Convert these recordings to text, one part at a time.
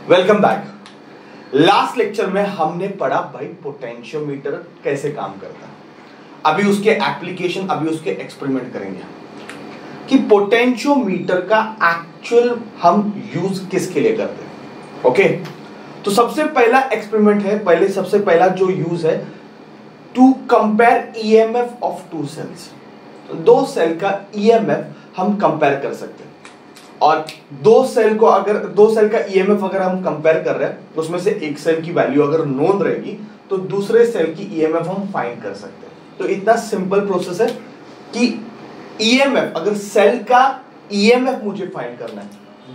Welcome back. Last lecture में हमने पढ़ा भाई पोटेंशियोमीटर कैसे काम करता है। अभी उसके एप्लीकेशन, अभी उसके एक्सपेरिमेंट करेंगे कि पोटेंशियोमीटर का एक्चुअल हम यूज किसके लिए करते हैं। ओके, तो सबसे पहला एक्सपेरिमेंट है, सबसे पहला जो यूज है to compare EMF of two cells. दो सेल का ईएमएफ हम कंपेयर कर सकते हैं और दो सेल का ईएमएफ अगर हम कंपेयर कर रहे हैं तो उसमें से एक सेल की वैल्यू अगर नोन रहेगी तो दूसरे सेल की ईएमएफ हम फाइंड कर सकते हैं। तो इतना सिंपल प्रोसेस है कि ईएमएफ, अगर सेल का ईएमएफ मुझे फाइंड करना है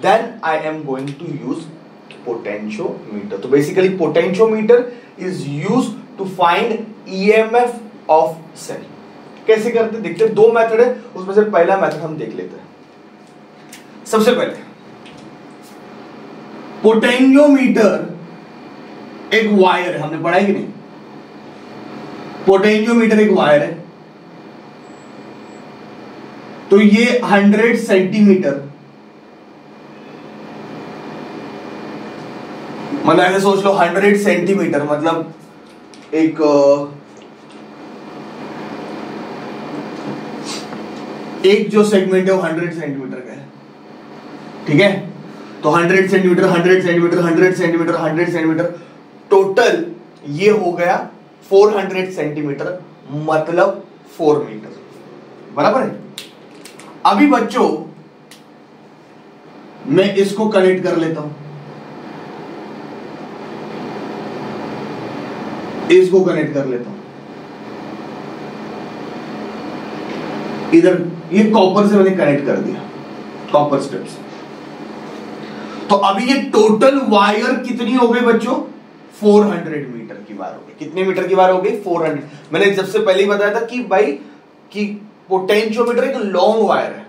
then I am going to use potentiometer. तो basically potentiometer is used to find EMF of cell. कैसे करते देखते हैं, दो मेथड है, उसमें से पहला मेथड हम देख लेते हैं। सबसे पहले पोटेंशियोमीटर एक वायर है, हमने पढ़ा है कि नहीं। पोटेंशियोमीटर एक वायर है, तो ये 100 सेंटीमीटर, मतलब ऐसे सोच लो 100 सेंटीमीटर मतलब एक जो सेगमेंट है वो 100 सेंटीमीटर का है, ठीक है। तो 100 centimetre 100 centimetre 100 centimetre 100 centimetre, total ये हो गया 400 सेंटीमीटर, मतलब 4 मीटर, बराबर है। अभी बच्चों मैं इसको कनेक्ट कर लेता हूं, इसको कनेक्ट कर लेता हूं इधर, ये कॉपर से मैंने कनेक्ट कर दिया, कॉपर स्ट्रिप्स। तो अभी ये टोटल वायर कितनी हो गई बच्चों, 400 मीटर की वायर हो गई। कितने मीटर की वायर हो गई, 400। मैंने सबसे पहले ही बताया था कि भाई कि पोटेंशियोमीटर एक लॉन्ग वायर है।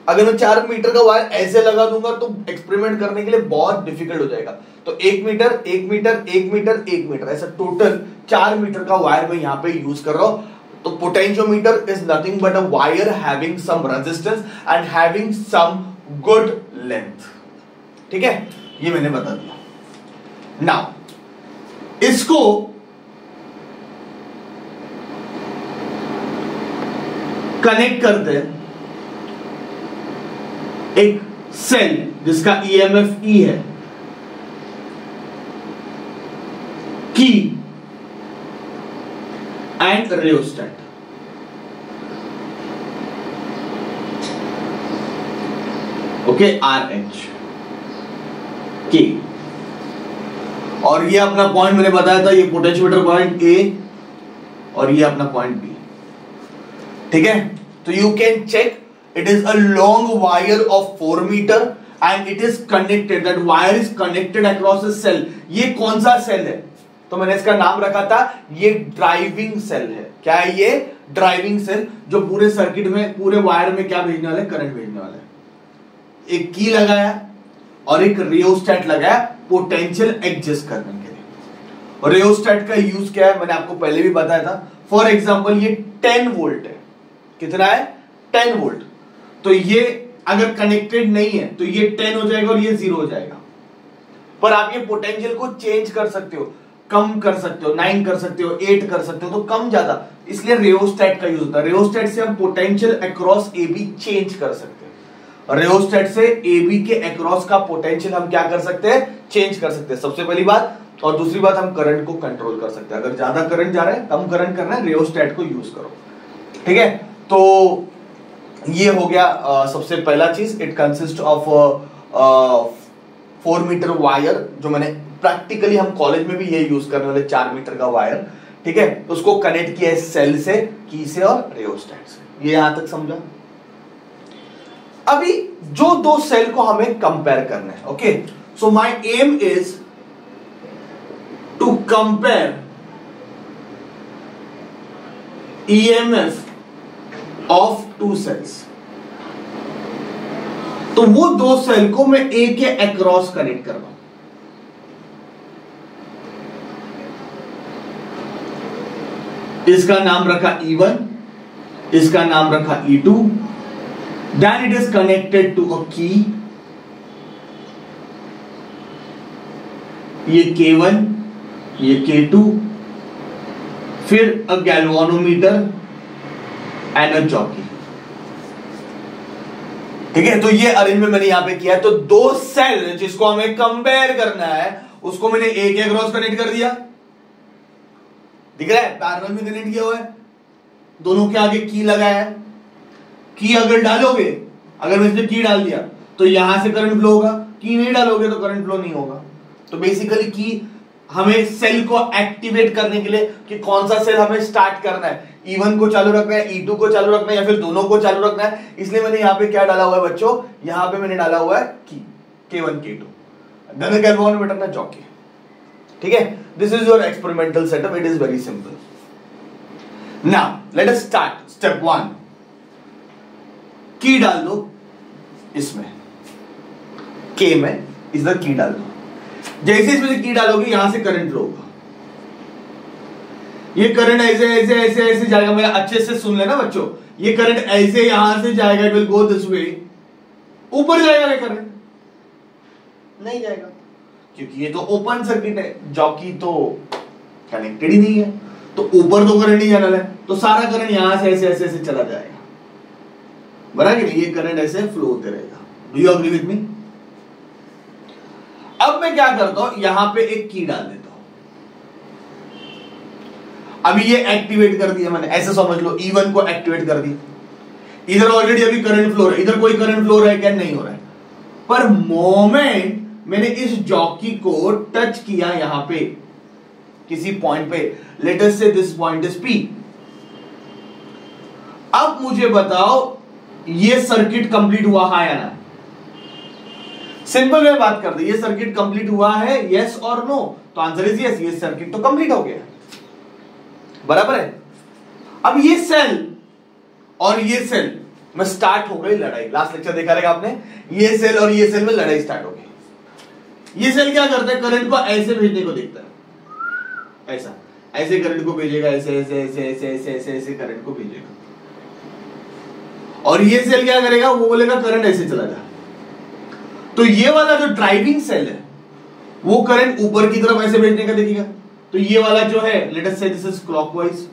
अगर मैं 4 मीटर का वायर ऐसे लगा दूंगा तो एक्सपेरिमेंट करने के लिए बहुत डिफिकल्ट हो जाएगा। तो 1 मीटर 1 मीटर 1 मीटर 1 मीटर, ऐसा टोटल 4 मीटर का वायर मैं यहां पे यूज कर रहा हूं। तो potentiometer is nothing but a wire having some resistance and having some good length, ठीक है। ये मैंने बता दिया। नाउ इसको कनेक्ट करते हैं एक सेल जिसका ईएमएफ ई है, की एंड रियोस्टेट। ओके, RH की, और ये अपना पॉइंट मैंने बताया था, ये पोटेंशियोमीटर पॉइंट ए और ये अपना पॉइंट बी, ठीक है। तो you can check it is a long wire of 4 meter and it is connected, that wire is connected across a cell. ये कौन सा सेल है, तो मैंने इसका नाम रखा था, ये ड्राइविंग सेल है। क्या है ये, ड्राइविंग सेल, जो पूरे सर्किट में, पूरे वायर में क्या भेजने वाले, करंट भेजने वाले। एक की लगाया और एक रियोस्टेट लगाया पोटेंशियल एडजस्ट करने के लिए। और रियोस्टेट का यूज क्या है मैंने आपको पहले भी बताया था। फॉर एग्जांपल ये 10 वोल्ट है, कितना है, 10 वोल्ट। तो ये अगर कनेक्टेड नहीं है तो ये 10 हो जाएगा और ये 0 हो जाएगा। पर आप ये पोटेंशियल को चेंज कर सकते हो, कम कर सकते हो, 9 कर सकते हो, 8 कर सकते हो, तो कम ज्यादा, इसलिए रियोस्टेट का यूज होता है। रियोस्टेट से हम पोटेंशियल अक्रॉस AB चेंज कर सकते हैं। रियोस्टेट से AB के अक्रॉस का पोटेंशियल हम क्या कर सकते हैं, चेंज कर सकते हैं, सबसे पहली बात। और दूसरी बात, हम करंट को कंट्रोल कर सकते हैं। अगर ज्यादा करंट जा रहा है, कम करंट करना है, रियोस्टेट को यूज करो, ठीक है। तो ये हो गया सबसे पहला चीज। It consist of 4 meter wire, जो मैंने प्रैक्टिकली हम कॉलेज में भी ये यूज करने वाले 4 मीटर का वायर, ठीक है। उसको कनेक्ट किया है सेल से, की से और रियोस्टेट से। ये यहां तक समझा। अभी जो दो सेल को हमें कंपेयर करना है, okay, so my aim is to compare EMF of 2 cells. तो वो दो सेल को मैं ए के अक्रॉस कनेक्ट कर रहा हूं। इसका नाम रखा E1, इसका नाम रखा E2, then it is connected to a key ये K1, ये K2, फिर अ गैल्वानोमीटर एंड अ जॉकी। ठीक है, तो ये अरेंजमेंट मैंने यहां पे किया है। तो दो सेल जिसको हमें कंपेयर करना है उसको मैंने एक क्रॉस कनेक्ट कर दिया, दिख रहा है, पैरेलल में कनेक्ट किया हुआ है, दोनों के आगे की लगाया है। की अगर डालोगे, अगर मैं इसमें की डाल दिया तो यहां से करंट फ्लो होगा, की नहीं डालोगे तो करंट फ्लो नहीं होगा। तो बेसिकली की हमें सेल को एक्टिवेट करने के लिए कि कौन सा सेल हमें स्टार्ट करना है, E1 को चालू रखना है, E2 को चालू रखना है, या फिर दोनों को चालू रखना है। इसलिए मैंने यहां पे क्या डाला हुआ है बच्चों, यहां पे मैंने डाला हुआ है की, K1 K2, देन गैल्वानोमीटर ना जॉकी। ठीक है, this is your experimental setup, it is very simple. Now let us start step 1। की डाल दो इसमें, K में इधर की डाल दो। जैसे इसमें से की डालोगे यहां से करंट फ्लो होगा, ये करंट ऐसे ऐसे ऐसे ऐसे जाएगा। मेरा अच्छे से सुन लेना बच्चों, ये करंट ऐसे यहां से जाएगा, it will go this way. ऊपर जाएगा ये करंट? नहीं जाएगा, क्योंकि ये तो ओपन सर्किट है, जॉकी तो कनेक्टेड ही नहीं है, तो ऊपर तो करंट नहीं जाना है, तो सारा करंट यहां से ऐसे ऐसे ऐसे चला जाएगा, बराबर कि नहीं? ये करंट ऐसे फ्लो होते रहेगा। Do you agree with me? अब मैं क्या करता हूं, यहां पे एक की डाल देता हूं। अभी ये एक्टिवेट कर दिया मैंने, ऐसे समझ लो E1 को एक्टिवेट कर दिया। इधर ऑलरेडी अभी करंट फ्लो है, इधर कोई करंट फ्लो है क्या? नहीं हो रहा है। पर मोमेंट मैंने इस जॉकी को टच किया यहां पे किसी पॉइंट पे, लेट अस से दिस पॉइंट इज P। अब मुझे बताओ ये सर्किट कंप्लीट हुआ है या ना? सिंपल में बात कर दे, ये सर्किट कंप्लीट हुआ है, यस और नो? तो आंसर इज यस, ये सर्किट तो कंप्लीट हो गया, बराबर है। अब ये सेल और ये सेल में स्टार्ट हो गई लड़ाई। लास्ट लेक्चर देखा रहेगा आपने, ये सेल और ये सेल में लड़ाई स्टार्ट हो गई। ये सेल क्या करता है, करंट को ऐसे भेजने को देखता है, ऐसा ऐसे करंट को भेजेगा, ऐसे ऐसे ऐसे ऐसे ऐसे ऐसे ऐसे करंट को भेजेगा। और ये सेल क्या करेगा, वो बोलेगा करंट ऐसे चला जा। तो ये वाला जो ड्राइविंग सेल है वो करंट ऊपर की तरफ ऐसे भेजने का देखेगा। तो ये वाला जो है, लेट अस से दिस इज क्लॉकवाइज,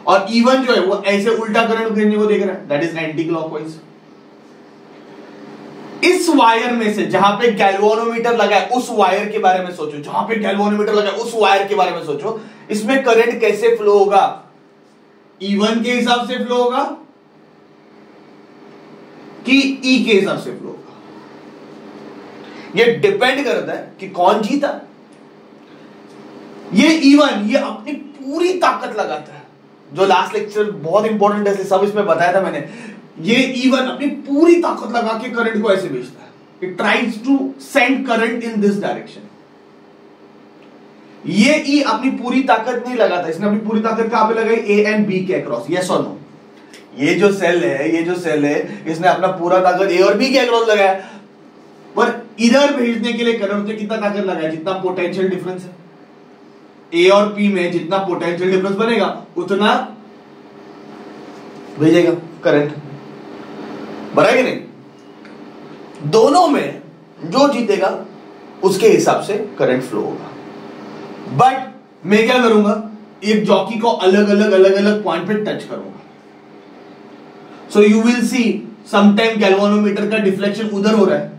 और E1 जो है वो ऐसे उल्टा करंट भेजने को देख रहा है, दैट इज एंटी क्लॉकवाइज। इस वायर में से जहां पे गैल्वानोमीटर लगा है उस वायर के बारे में सोचो, जहां पे गैल्वानोमीटर लगा है उस वायर के बारे में सोचो। इसमें करंट कैसे फ्लो होगा? E1 के हिसाब से फ्लो होगा कि E के हिसाब से फ्लो होगा? ये डिपेंड करता है कि कौन जीता। ये E1 ये अपनी पूरी ताकत लगाता है, जो लास्ट लेक्चर बहुत इंपॉर्टेंट है, सब इसमें बताया था मैंने। ये E1 अपनी पूरी ताकत लगा के करंट को ऐसे भेजता है, it tries to send current in this direction. ये E अपनी पूरी ताकत नहीं लगाता, इसने अपनी पूरी ताकत कहां पे लगाई? A एंड B के अक्रॉस, यस और नो? ये जो सेल है इसने अपना पूरा ताकत A और B के अक्रॉस लगाया, पर इधर भेजने के लिए करंट ने कितना ताकत लगाया? जितना पोटेंशियल डिफरेंस है A और P में, जितना पोटेंशियल डिफरेंस बनेगा उतना भेजेगा करंट, बराबर है कि नहीं? दोनों में जो जीतेगा उसके हिसाब से करंट फ्लो होगा। बट मैं क्या करूंगा, एक जॉकी को अलग अलग पॉइंट पे टच करूंगा। So you will see sometime galvanometer का डिफ्लेक्शन उधर हो रहा है,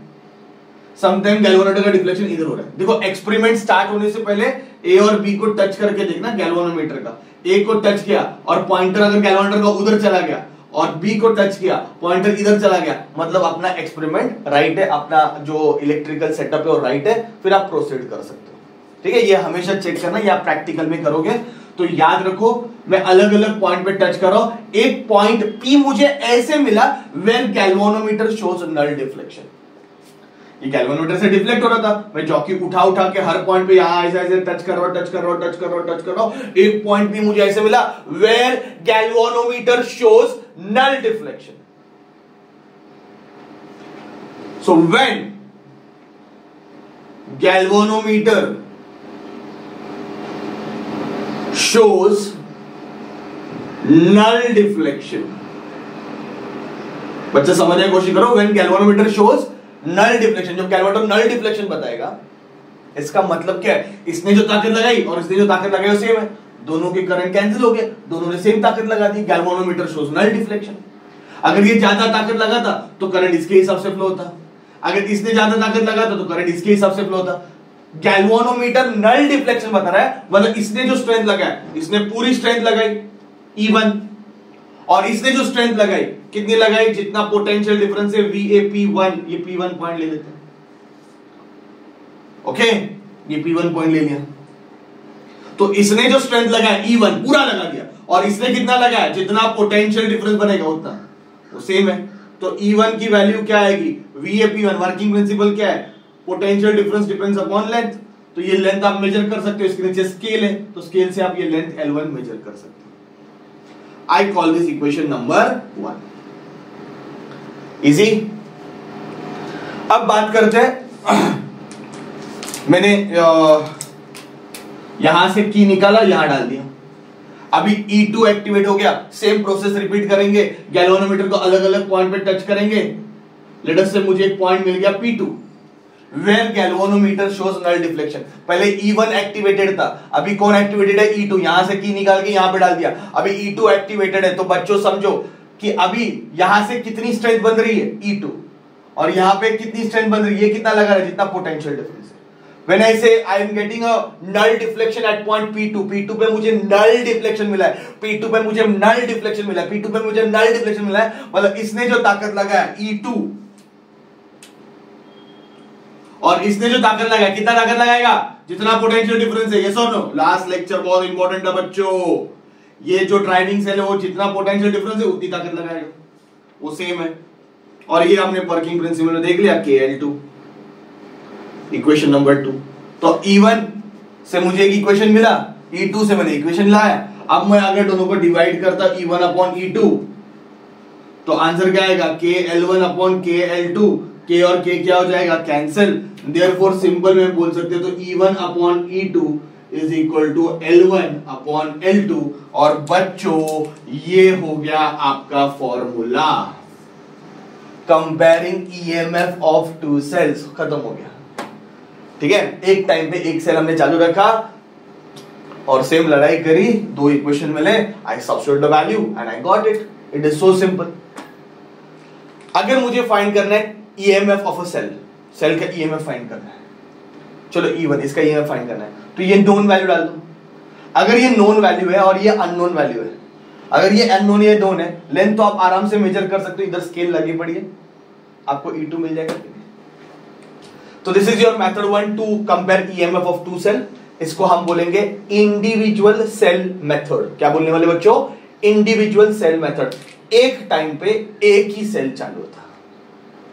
समटाइम गैल्वानोमीटर का डिफ्लेक्शन इधर हो रहा है। देखो एक्सपेरिमेंट स्टार्ट होने से पहले A और B को टच करके देखना गैल्वानोमीटर का। A को टच किया और पॉइंटर अगर गैल्वानोमीटर का उधर चला गया, और B को टच किया पॉइंटर इधर चला गया, मतलब अपना एक्सपेरिमेंट राइट है, अपना जो इलेक्ट्रिकल सेटअप है वो राइट है, फिर आप प्रोसीड कर सकते हो। ठीक है, ये हमेशा चेक करना, या प्रैक्टिकल में करोगे तो याद रखो, मैं अलग अलग पॉइंट पे टच कर रहा हूं। एक पॉइंट P मुझे ऐसे मिला where galvanometer shows null deflection. ये गैल्वानोमीटर से डिफ्लेक्ट हो रहा था, मैं जॉकी उठा के हर पॉइंट पे यहां ऐसे ऐसे टच कर रहा हूं। एक पॉइंट भी मुझे ऐसे मिला where galvanometer shows null deflection. So when galvanometer shows null deflection, बच्चा समझने की कोशिश करो, when galvanometer shows null deflection, जब गैल्वानोमीटर नल डिफ्लेक्शन बताएगा इसका मतलब क्या है, इसने जो ताकत लगाई और इसने जो ताकत लगाई वो सेम है, दोनों के करंट कैंसिल हो गए, दोनों ने सेम ताकत लगा दी। Galvanometer shows null deflection. अगर ये ज्यादा ताकत लगाता तो करंट इसके हिसाब से फ्लो होता, अगर इसने ज्यादा ताकत लगाता तो करंट इसके हिसाब से फ्लो होता। गैल्वेनोमीटर नल डिफ्लेक्शन बता रहा है, मतलब इसने जो स्ट्रेंथ लगाया, इसने पूरी स्ट्रेंथ लगाई E1, और इसने जो स्ट्रेंथ लगाई कितनी लगाई, जितना पोटेंशियल डिफरेंस है VAP1, ये P1 पॉइंट ले लेते हैं। ओके, ये P1 पॉइंट ले लिया, तो इसने जो स्ट्रेंथ लगाया E1 पूरा लगा दिया, और इसने कितना लगाया, जितना पोटेंशियल डिफरेंस बनेगा उतना, वो सेम है। तो E1 की वैल्यू क्या आएगी, VAP1। वर्किंग प्रिंसिपल क्या है, potential difference depends upon length. तो ये लेंथ आप मेजर कर सकते हो, इसके नीचे स्केल है, तो स्केल से आप ये लेंथ L1 मेजर कर सकते हो। I call this equation number 1। Easy. अब बात करते हैं, मैंने यहां से की निकाला, यहां डाल दिया, अभी E2 एक्टिवेट हो गया। सेम प्रोसेस रिपीट करेंगे, गैल्वेनोमीटर को अलग अलग पॉइंट पे टच करेंगे। लेट अस से मुझे एक पॉइंट मिल गया P2 where galvanometer shows null deflection. पहले E1 एक्टिवेटेड था, अभी कौन एक्टिवेटेड है, E2। यहां से की निकाल के यहां पे डाल दिया, अभी E2 एक्टिवेटेड है। तो बच्चों समझो कि अभी यहां से कितनी स्ट्रेंथ बन रही है E2, और यहां पे कितनी स्ट्रेंथ बन रही है, ये कितना लगा रहा है, जितना पोटेंशियल डिफरेंस है। When I say I am getting a null deflection at point P2, P2 पे मुझे null deflection मिला है, P2 पे मुझे null deflection मिला है, P2 पे मुझे null deflection मिला है, मतलब इसने जो ताकत लगाया E2 और इसने जो ताकत लगाया, कितना ताकत लगाएगा, जितना पोटेंशियल डिफरेंस है। यस और नो? लास्ट लेक्चर बहुत इंपॉर्टेंट है बच्चों, ये जो ड्राइविंग सेल है वो जितना पोटेंशियल डिफरेंस है उतनी ताकत लगाएगा, वो सेम है। और ये हमने वर्किंग प्रिंसिपल में देख लिया, KL2 इक्वेशन नंबर 2। तो E1 से मुझे एक इक्वेशन मिला, E2 से मैंने इक्वेशन लाया। अब मैं अगर दोनों को डिवाइड करता E1 अपॉन E2, तो आंसर क्या आएगा, KL1 अपॉन KL2। K और K क्या हो जाएगा, कैंसिल। देयरफॉर सिंपल में बोल सकते हो तो E1 upon E2 is equal to L1 upon L2। और बच्चों ये हो गया आपका formula, comparing EMF of two cells. खत्म हो गया, ठीक है। एक टाइम पे एक सेल हमने चालू रखा और सेम लड़ाई करी, दो इक्वेशन मिले, I substitute the value and I got it. It is so simple. अगर मुझे फाइंड करना है EMF of a cell, cell का EMF फाइंड करना है, चलो E1 इसका EMF फाइंड करना है, तो ये नोन वैल्यू डाल दो। अगर ये नोन वैल्यू है और ये अननोन वैल्यू है, अगर ये अननोन या नोन है, लेंथ तो आप आराम से मेजर कर सकते हो, इधर स्केल लगी पड़ी है, आपको E2 मिल जाएगा। तो this is your method 1 to compare EMF of two cell. इसको हम बोलेंगे इंडिविजुअल सेल मेथड। क्या बोलने वाले बच्चों, इंडिविजुअल सेल मेथड। एक टाइम पे एक ही सेल चालू था,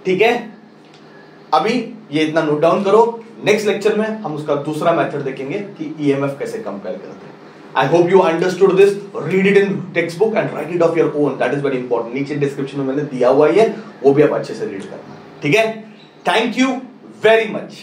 ठीक है। अभी ये इतना नोट डाउन करो, नेक्स्ट लेक्चर में हम उसका दूसरा मेथड देखेंगे कि EMF कैसे कंपेयर करते हैं। I hope you understood this, read it in text book and right it of your own, that is very important. नीचे डिस्क्रिप्शन में मैंने दिया हुआ है, वो भी आप अच्छे से रीड करना, ठीक है। Thank you very much.